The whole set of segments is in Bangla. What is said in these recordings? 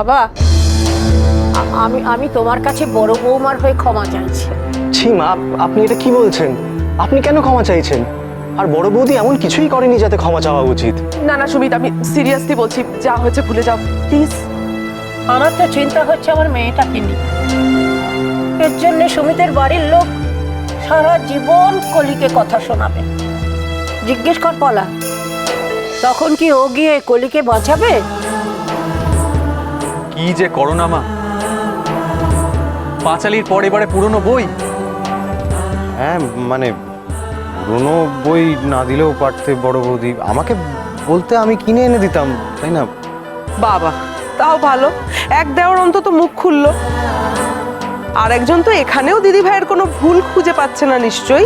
বাবা, আমি আমি তোমার কাছে বড় বৌমার হয়ে ক্ষমা চাইছি। ছি মা, আপনি এটা কি বলছেন? আপনি কেন ক্ষমা চাইছেন? আর বড় বৌদি এমন কিছুই করেনি যাতে ক্ষমা চাওয়া উচিত। না না সুমিত, আমি সিরিয়াসলি বলছি, যা হয়েছে ভুলে যাও প্লিজ। আমার তো চিন্তা হচ্ছে আমার মেয়েটাকে নিয়ে। এর জন্য সুমিতের বাড়ির লোক সারা জীবন কলিকে কথা শোনাবে। জিজ্ঞেস কর পলা, তখন কি ও গিয়ে কলিকে বাঁচাবে? কি যে করো না মা, পাঁচালির পর এবারে পুরনো বই। হ্যাঁ মানে পুরনো বই না দিলেও পারতে বড় বৌদি, আমাকে বলতে আমি কিনে এনে দিতাম, তাই না? বাবা তাও ভালো, এক দেওয়ার অন্তত মুখ খুললো। আর একজন তো এখানেও দিদি ভাইয়ের কোনো ভুল খুঁজে পাচ্ছে না নিশ্চয়ই।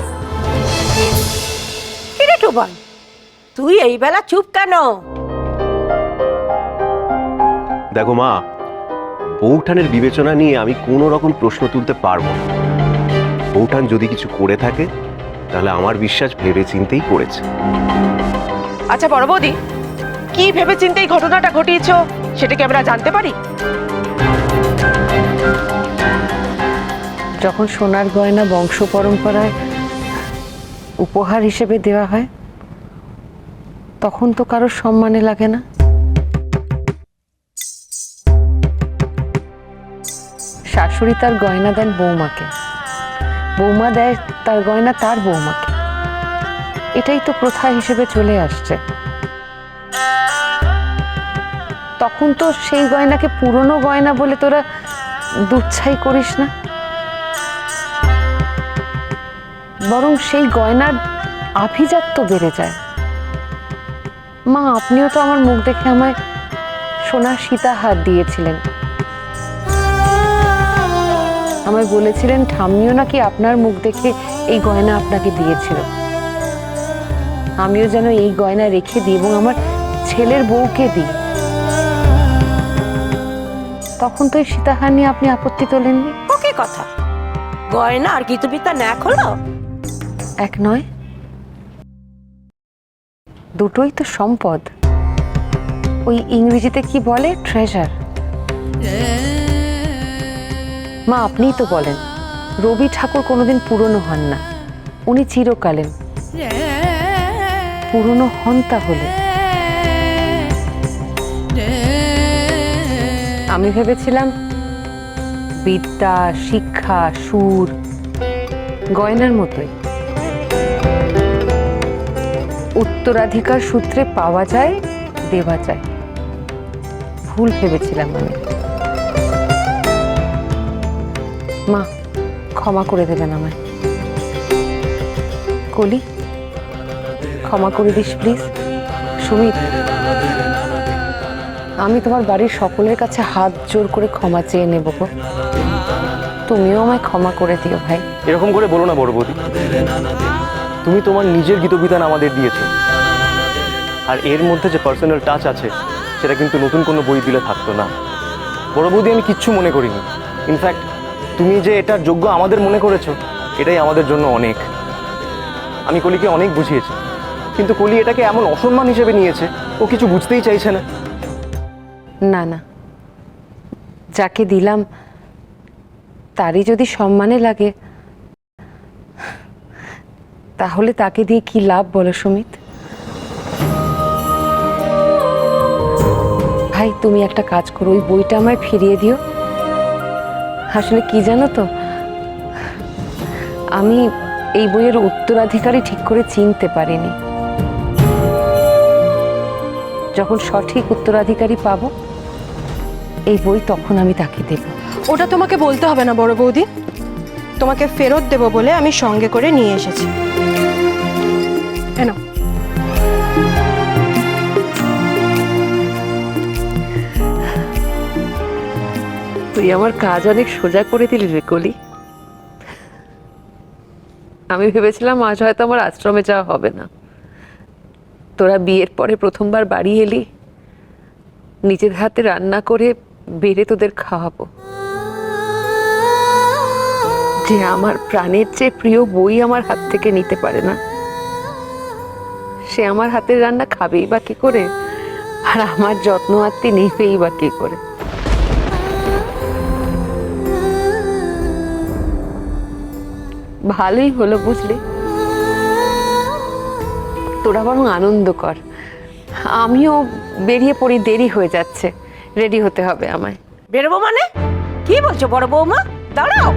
কিরে টুবাই, তুই এই বেলা চুপ কেন? দেখো মা, বৌঠানের বিবেচনা নিয়ে আমি কোনো রকম প্রশ্ন তুলতে পারবো না। বৌঠান যদি কিছু করে থাকে তাহলে আমার বিশ্বাস ভেবে চিন্তেই করেছে। আচ্ছা বড় বৌদি, কি ভেবে চিন্তে এই ঘটনাটা ঘটিয়েছো সেটা কি আমরা জানতে পারি? যখন সোনার গয়না বংশ পরম্পরায় উপহার হিসেবে দেওয়া হয় তখন তো কারোর সম্মানে লাগে না। শাশুড়ি তার গয়না দেন বৌমাকে, বৌমা দেয় তার গয়না তার বৌমাকে। এটাই তো প্রথা হিসেবে চলে আসছে। তখন তো সেই গয়নাকে পুরনো গয়না বলে তোরা দুচ্ছাই করিস না, বরং সেই গয়নার আভিজাত্য বেড়ে যায়। মা, আপনিও তো আমার মুখ দেখে আমায় সোনার সীতাহার দিয়েছিলেন। আমায় বলেছিলেন ঠাম্মিও নাকি আপনার মুখ দেখে এই গয়না আপনাকে দিয়েছিল। আমিও যেন এই গয়না রেখে দিই এবং আমার ছেলের বউকে দিই। তখন তো এই সীতাহার নিয়ে আপনি আপত্তি তোলেননি। ওকে কথা, গয়না আর গীতবিতা ন্যাক হলো? এক নয়, দুটোই তো সম্পদ। ওই ইংরেজিতে কি বলে, ট্রেজার। মা, আপনিই তো বলেন রবি ঠাকুর কোনোদিন পুরনো হন না, উনি চিরকালীন। পুরনো হন তাহলে। আমি ভেবেছিলাম বিদ্যা, শিক্ষা, সুর গয়নার মতোই উত্তরাধিকার সূত্রে পাওয়া যায়, দেওয়া যায়। ভুল ভেবেছিলাম আমি। মা, ক্ষমা করে দেবেন আমায়। কলি, ক্ষমা করে দিস প্লিজ। সুমিত, আমি তোমার বাড়ির সকলের কাছে হাত জোর করে ক্ষমা চেয়ে নেব গো। তুমিও আমায় ক্ষমা করে দিও ভাই। এরকম করে বলো না বড় বৌদি, তুমি তোমার নিজের গীতবিতান আমাদের দিয়েছো। আর এর মধ্যে যে পার্সোনাল টাচ আছে সেটা কিন্তু নতুন কোনো বই দিলে থাকতো না। বড় বৌদি, আমি কিচ্ছু মনে করিনি। ইনফ্যাক্ট তুমি যে এটার যোগ্য আমাদের মনে করেছো, এটাই আমাদের জন্য অনেক। আমি কলিকে অনেক বুঝিয়েছি, কিন্তু কলি এটাকে এমন অসম্মান হিসেবে নিয়েছে, ও কিছু বুঝতেই চাইছে না। না না, যাকে দিলাম তারই যদি সম্মানে লাগে তাহলে তাকে দিয়ে কি লাভ বলো সুমিত? ভাই, তুমি একটা কাজ করো, ওই বইটা আমায় ফিরিয়ে দিও। আসলে কি জানো তো, আমি এই বইয়ের উত্তরাধিকারী ঠিক করে চিনতে পারিনি। যখন সঠিক উত্তরাধিকারী পাবো এই বই, তখন আমি তাকে দেব। ওটা তোমাকে বলতে হবে না বড় বৌদি, তোমাকে ফেরত দেব বলে আমি সঙ্গে করে নিয়ে এসেছি। এনো। তুই আমার কাজ অনেক সোজা করে দিলি রে কলি। আমি ভেবেছিলাম আজ হয়তো আমার আশ্রমে যাওয়া হবে না। তোরা বিয়ের পরে প্রথমবার বাড়ি এলি, নিজের হাতে রান্না করে বেড়ে তোদের খাওয়াবো। যে আমার প্রাণের চেয়ে প্রিয় বই আমার হাত থেকে নিতে পারে না, সে আমার হাতের রান্না খাবেই বা কি করে, আর আমার যত্ন আত্মি নেবেই বা কি করে। ভালোই হলো বুঝলি। তোরা বরং আনন্দ কর, আমিও বেরিয়ে পড়ি, দেরি হয়ে যাচ্ছে, রেডি হতে হবে আমায়। বেরোবো মানে? কি বলছো বড় বৌমা? দাঁড়াও।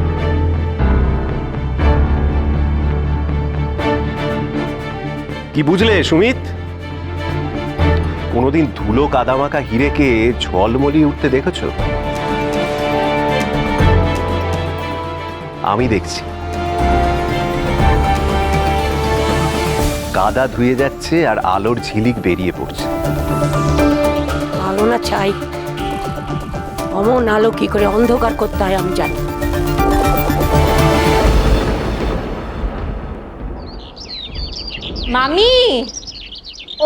কি বুঝলে সুমিত? কোনোদিন ধুলো কাদামাখা হিরেকে ঝলমলিয়ে উঠতে দেখেছো? আমি দেখছি। কাদা ধুয়ে যাচ্ছে আর আলোর ঝিলিক বেরিয়ে পড়ছে। আলো না চাই, অমন আলো কি করে অন্ধকার করতে হয় আমি জানি। মামি,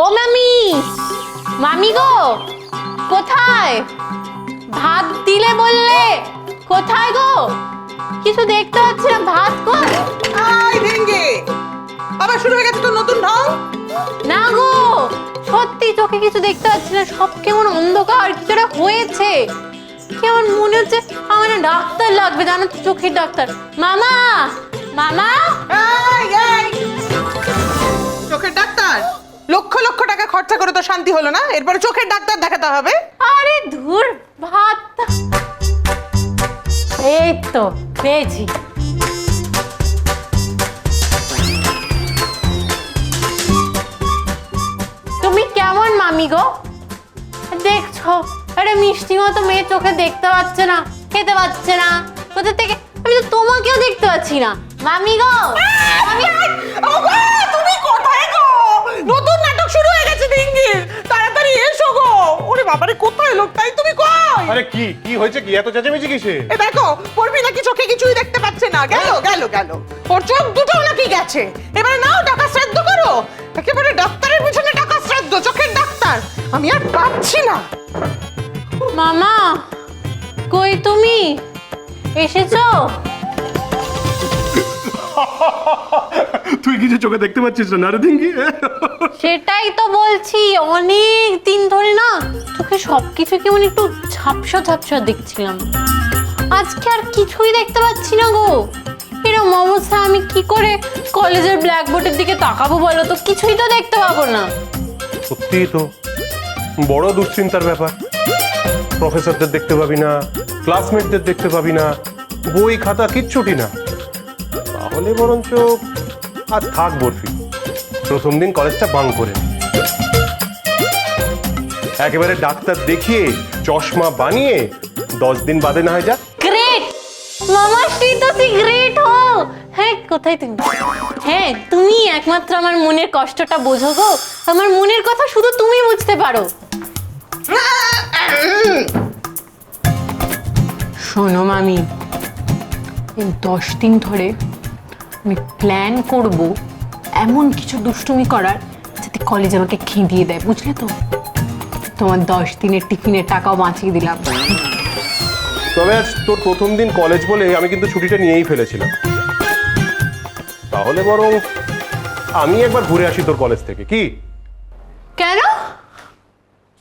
ও মামি, মামি গো, কোথায়? ভাত দিলে বললে, কোথায় গো? কিছু দেখতে পাচ্ছি না, ভাত কই? আই ভেঙ্গে আবার শুরু হয়ে গেছে তো নতুন ঢং। না গো, সত্যি চোখে কিছু দেখতে পাচ্ছি না, সব কেমন অন্ধকার, কিছু একটা হয়েছে। কেমন মনে হচ্ছে আমার না ডাক্তার লাগবে, জানো তো, চোখের ডাক্তার। মামা, মামা, চোখের ডাক্তার? লক্ষ লক্ষ টাকা খরচা করে তো শান্তি হলো না, এরপরে চোখের ডাক্তার দেখাতে হবে? আরে ধুর, ভাত এই তো পেয়েছি। তুমি কেমন মামি গো? দেখছো একটা মিষ্টি মতো মেয়ে চোখে দেখতে পাচ্ছে না, খেতে পাচ্ছে না, কোথা থেকে? আমি তো তোমাকেও দেখতে পাচ্ছি না মামি গো। মামি, তুমি কোথায় গো? নতুন নাটক শুরু হয়ে গেছে ডিঙ্গির, তাড়াতাড়ি এসো গো। ওরে বাবারে, কোথায় লোকটাই? তুমি কই? আরে কি কি হয়েছে? কি এত চেঁচামেচি কিসে? এ দেখো, পড়বি নাকি চোখে কিছুই দেখতে পাচ্ছে না। গেল গেল গেল, ওর চোখ দুটো নাকি গেছে। এবারে নাও টাকা শ্রাদ্ধ করো, একেবারে ডাক্তারের পিছনে টাকা শ্রাদ্ধ, চোখের ডাক্তার। আমি আর পাচ্ছি না। মামা কই তুমি? এসেছো? তুই কিছু চোখে দেখতে পাচ্ছিস না রে দিঙ্গি? সেটাই তো বলছি, অনেক দিন ধরে না তোকে সবকিছু কেমন একটু ঝাপসা ঝাপসা দেখছিলাম, আজকে আর কিছুই দেখতে পাচ্ছি না গো। এরকম অবস্থা আমি কি করে কলেজের ব্ল্যাকবোর্ডের দিকে তাকাবো বলো তো? কিছুই তো দেখতে পাবো না। সত্যি তো বড় দুশ্চিন্তার ব্যাপার। প্রফেসরদের দেখতে পাবি না, ক্লাসমেটদের দেখতে পাবি না, বই খাতা কিচ্ছুটি না। তাহলে বরঞ্চ আজ থাক বরফি, প্রথম দিন কলেজটা বাং করে একেবারে ডাক্তার দেখিয়ে চশমা বানিয়ে 10 দিন বাদে না হয় যা। গ্রেট মামা, শ্রী তো গ্রেট হো। হ্যাঁ, কোথায় তুমি? হ্যাঁ, তুমি একমাত্র আমার মনের কষ্টটা বোঝো গো। আমার মনের কথা শুধু তুমি বুঝতে পারো। শোনো মামি, এই 10 দিন ধরে আমি প্ল্যান করব এমন কিছু দুষ্টুমি করার যাতে কলেজ আমাকে খিঁদিয়ে দেয়, বুঝলে তো? তোমার 10 দিনের টিফিনের টাকাও বাঁচিয়ে দিলাম। তবে আজ তোর প্রথম দিন কলেজ বলে আমি কিন্তু ছুটিটা নিয়েই ফেলেছিলাম। তাহলে বরং আমি একবার ঘুরে আসি তোর কলেজ থেকে, কি? কেন?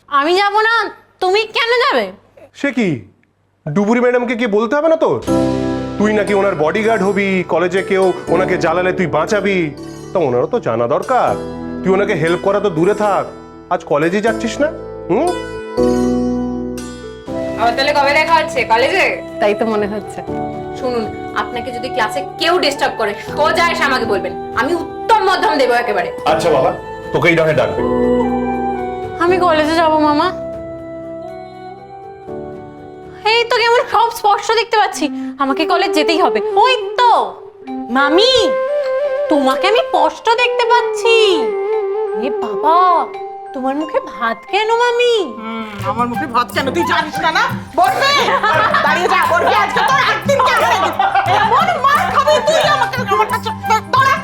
আমি যাব না, তুমি কেন যাবে? সে কি, ডুবুরি ম্যাডামকে কি বলতে হবে না তোর? তুই নাকি ওনার বডিগার্ড হবি, কলেজে কেউ ওনাকে জ্বালালে তুই বাঁচাবি। তা ওনারও তো জানা দরকার। তুই ওনাকে হেল্প করা তো দূরে থাক, আজ কলেজে যাচ্ছিস না? আবার তাহলে কবে দেখা হচ্ছে? কলেজে? তাই তো মনে হচ্ছে। শুনুন, আপনাকে যদি ক্লাসে কেউ ডিস্টার্ব করে সোজা এসে আমাকে বলবেন, আমি উত্তম মধ্যম দেবো একেবারে। আচ্ছা বাবা, তোকেই না হয় ডাকবে। আমি কলেজে যাব মামা। এই তো কেমন সব স্পষ্ট দেখতে পাচ্ছি, আমাকে কলেজ যেতেই হবে। ওই তো মামি, তোমাকে আমি স্পষ্ট দেখতে পাচ্ছি। এ বাবা, তোমার মুখে ভাত কেন মামি? আমার মুখে ভাত কেন তুই জানিস না? না বলবে, দাঁড়িয়ে যা বলবে, আজকে তোর একদিন কেন এমন মার খাবি তুই আমাকে, আমার কাছে দাঁড়া।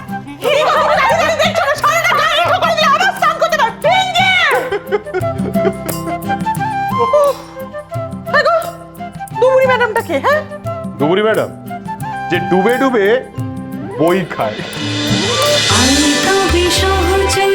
এই বাবা, দাঁড়িয়ে দাঁড়িয়ে দেখছো না, সারাটা গায়ে ঠোকর দিয়ে আবার স্নান করতে পার। ভেঙ্গে দেখো ডুবুরি ম্যাডামটাকে। হ্যাঁ, ডুবুরি ম্যাডাম যে ডুবে ডুবে বই খায়। আমি তবে সহজে